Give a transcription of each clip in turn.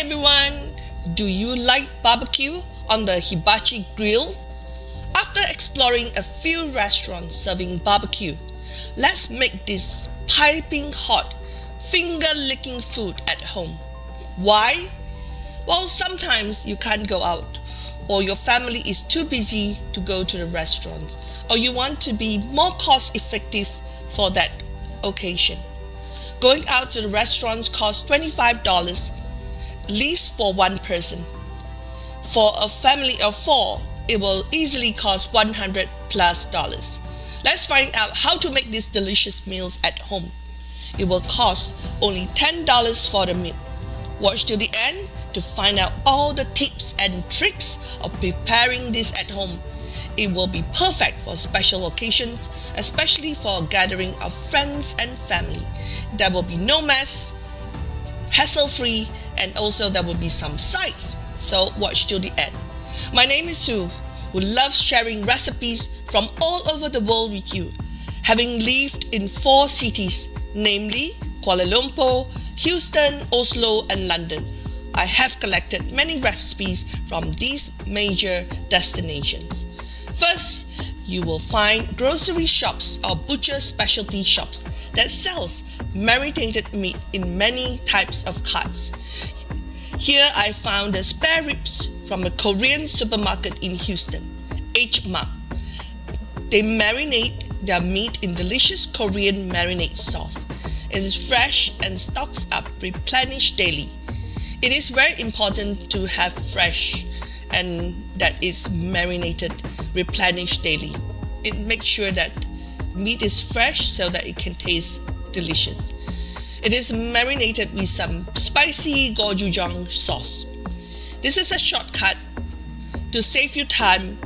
everyone! Do you like barbecue on the hibachi grill? After exploring a few restaurants serving barbecue, let's make this piping hot, finger-licking food at home. Why? Well, sometimes you can't go out, or your family is too busy to go to the restaurant, or you want to be more cost-effective for that occasion. Going out to the restaurants costs $25, at least for one person. For a family of 4, it will easily cost $100 plus. Let's find out how to make these delicious meals at home. It will cost only $10 for the meal. Watch till the end to find out all the tips and tricks of preparing this at home. It will be perfect for special occasions, especially for a gathering of friends and family. There will be no mess, hassle-free, and also there will be some sides. So watch till the end. My name is Sue, who loves sharing recipes from all over the world with you. Having lived in 4 cities, namely Kuala Lumpur, Houston, Oslo, and London, I have collected many recipes from these major destinations. First, you will find grocery shops or butcher specialty shops that sells marinated meat in many types of cuts. Here I found the spare ribs from a Korean supermarket in Houston, H-Mark. They marinate their meat in delicious Korean marinade sauce. It is fresh and stocks up replenished daily. It is very important to have fresh and that is marinated, replenished daily. It makes sure that meat is fresh so that it can taste delicious. It is marinated with some spicy gochujang sauce. This is a shortcut to save you time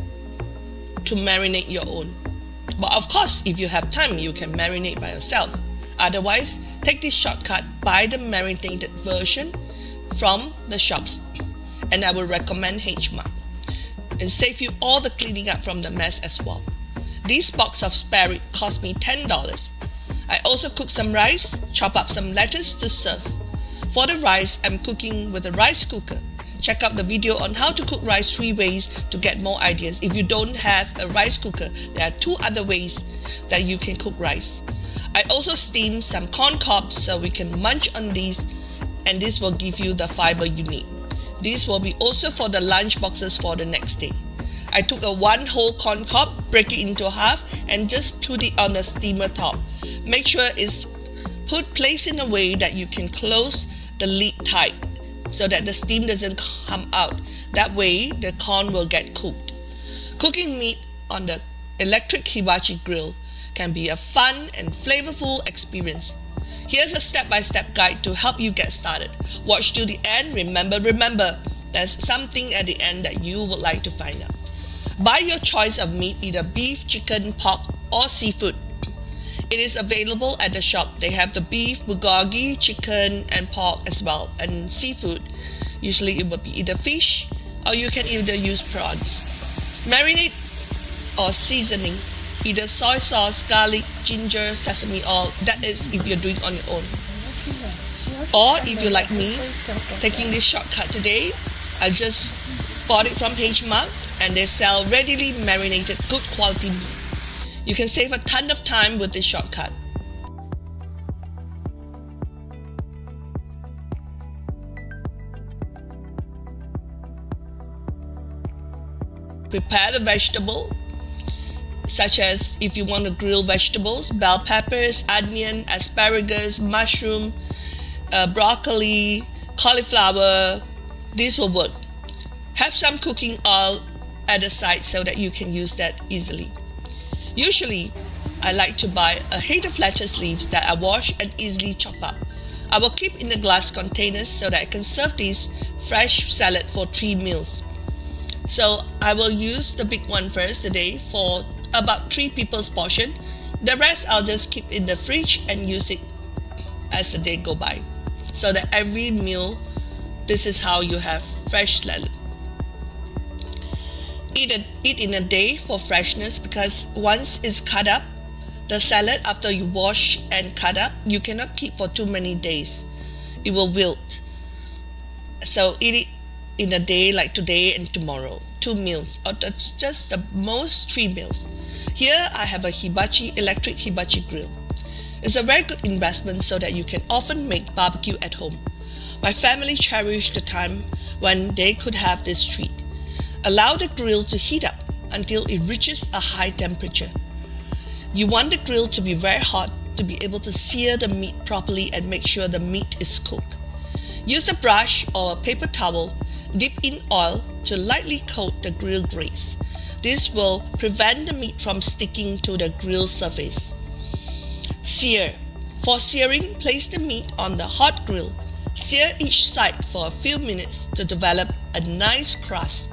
to marinate your own. But of course, if you have time, you can marinate by yourself. Otherwise, take this shortcut, buy the marinated version from the shops, and I will recommend H-Mark, and save you all the cleaning up from the mess as well. This box of spare rib cost me $10. I also cooked some rice, chop up some lettuce to serve. For the rice, I'm cooking with a rice cooker. Check out the video on how to cook rice 3 ways to get more ideas. If you don't have a rice cooker, there are 2 other ways that you can cook rice. I also steamed some corn cobs so we can munch on these, and this will give you the fiber you need. This will be also for the lunch boxes for the next day. I took a 1 whole corn cob, break it into half, and just put it on the steamer top. Make sure it's placed in a way that you can close the lid tight so that the steam doesn't come out. That way, the corn will get cooked. Cooking meat on the electric hibachi grill can be a fun and flavorful experience. Here's a step-by-step guide to help you get started. Watch till the end. Remember, there's something at the end that you would like to find out. Buy your choice of meat, either beef, chicken, pork, or seafood. It is available at the shop. They have the beef, bulgogi, chicken, and pork as well, and seafood. Usually it would be either fish, or you can either use prawns. Marinate or seasoning, either soy sauce, garlic, ginger, sesame oil. That is if you're doing on your own. Or if you like me, taking this shortcut today, I just bought it from H-Mark, and they sell readily marinated, good quality meat. You can save a ton of time with this shortcut. Prepare the vegetable, such as if you want to grill vegetables, bell peppers, onion, asparagus, mushroom, broccoli, cauliflower. This will work. Have some cooking oil at the side so that you can use that easily. Usually, I like to buy a head of lettuce leaves that I wash and easily chop up. I will keep in the glass containers so that I can serve this fresh salad for 3 meals. So I will use the big one first today for about 3 people's portion. The rest I'll just keep in the fridge and use it as the day go by. So that every meal, this is how you have fresh salad. Eat in a day for freshness, because once it's cut up, the salad after you wash and cut up, you cannot keep for too many days. It will wilt. So eat it in a day like today and tomorrow. 2 meals, or just the most 3 meals. Here I have a electric hibachi grill. It's a very good investment so that you can often make barbecue at home. My family cherished the time when they could have this treat. Allow the grill to heat up until it reaches a high temperature. You want the grill to be very hot to be able to sear the meat properly and make sure the meat is cooked. Use a brush or a paper towel, dip in oil to lightly coat the grill grates. This will prevent the meat from sticking to the grill surface. Sear. For searing, place the meat on the hot grill. Sear each side for a few minutes to develop a nice crust.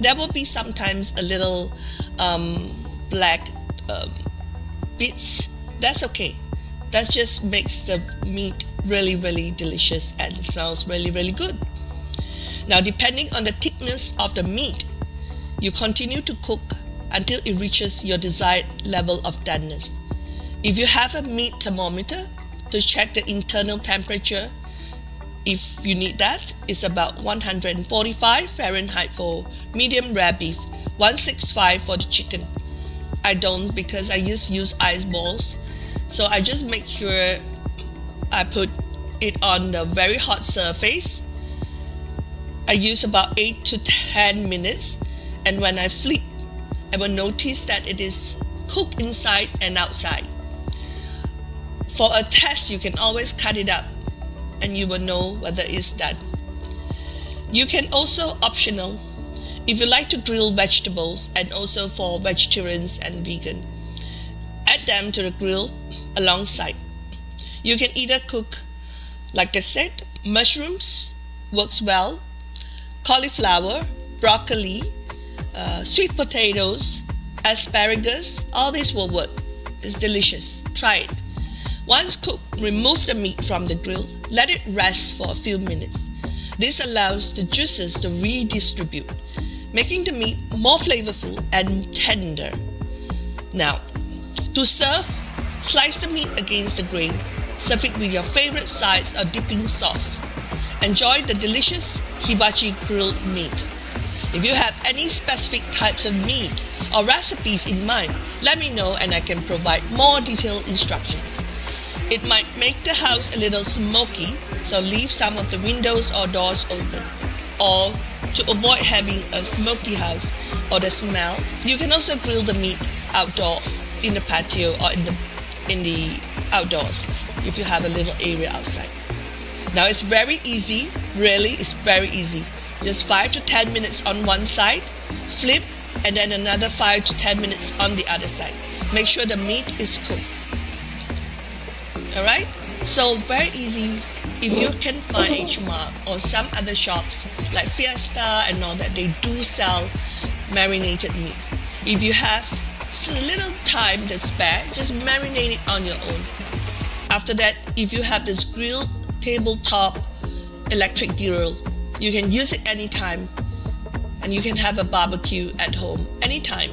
There will be sometimes a little black bits. That's okay. That just makes the meat really delicious and it smells really good. Now, depending on the thickness of the meat, you continue to cook until it reaches your desired level of doneness. If you have a meat thermometer to check the internal temperature, if you need that, it's about 145 Fahrenheit for medium rare beef, 165 for the chicken. I don't, because I use ice balls. So I just make sure I put it on the very hot surface. I use about 8 to 10 minutes, and when I flip, I will notice that it is cooked inside and outside. For a test, you can always cut it up and you will know whether it's done. You can also, optional, if you like to grill vegetables, and also for vegetarians and vegan, add them to the grill alongside. You can either cook, like I said, mushrooms works well, cauliflower, broccoli, sweet potatoes, asparagus, all this will work. It's delicious. Try it. Once cooked, remove the meat from the grill. Let it rest for a few minutes. This allows the juices to redistribute, making the meat more flavorful and tender. Now, to serve, slice the meat against the grain. Serve it with your favorite sides or dipping sauce. Enjoy the delicious hibachi grilled meat. If you have any specific types of meat or recipes in mind, let me know and I can provide more detailed instructions. It might make the house a little smoky, so leave some of the windows or doors open. Or to avoid having a smoky house or the smell, you can also grill the meat outdoor in the patio or in the outdoors if you have a little area outside. Now it's very easy, really it's very easy. Just 5 to 10 minutes on one side, flip, and then another 5 to 10 minutes on the other side. Make sure the meat is cooked. Alright, so very easy. If you can find HMart or some other shops like Fiesta and all that, they do sell marinated meat. If you have a little time to spare, just marinate it on your own. After that, if you have this grill tabletop electric grill, you can use it anytime and you can have a barbecue at home anytime.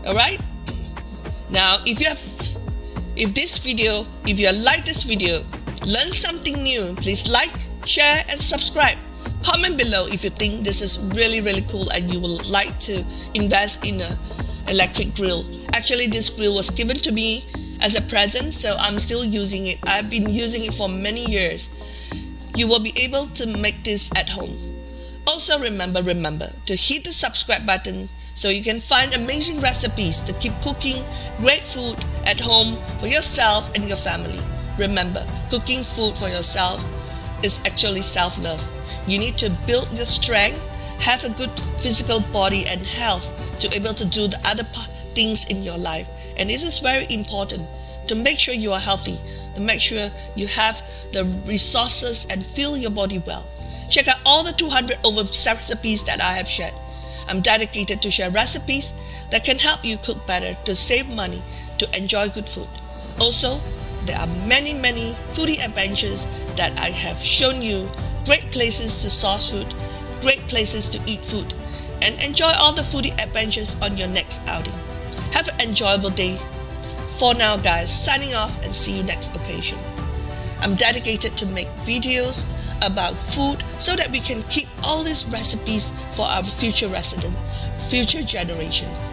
Alright? Now, if you like this video, learn something new, please like, share and subscribe. Comment below if you think this is really cool and you would like to invest in an electric grill. Actually, this grill was given to me as a present, so I'm still using it. I've been using it for many years. You will be able to make this at home. Also remember to hit the subscribe button so you can find amazing recipes to keep cooking great food at home for yourself and your family. Remember, cooking food for yourself is actually self-love. You need to build your strength, have a good physical body and health to be able to do the other things in your life. And it is very important to make sure you are healthy, to make sure you have the resources and feel your body well. Check out all the 200 over recipes that I have shared. I'm dedicated to share recipes that can help you cook better, to save money, to enjoy good food. Also, there are many foodie adventures that I have shown you, great places to source food, great places to eat food, and enjoy all the foodie adventures on your next outing. Have an enjoyable day. For now guys, signing off and see you next occasion. I'm dedicated to make videos about food so that we can keep all these recipes for our future residents, future generations.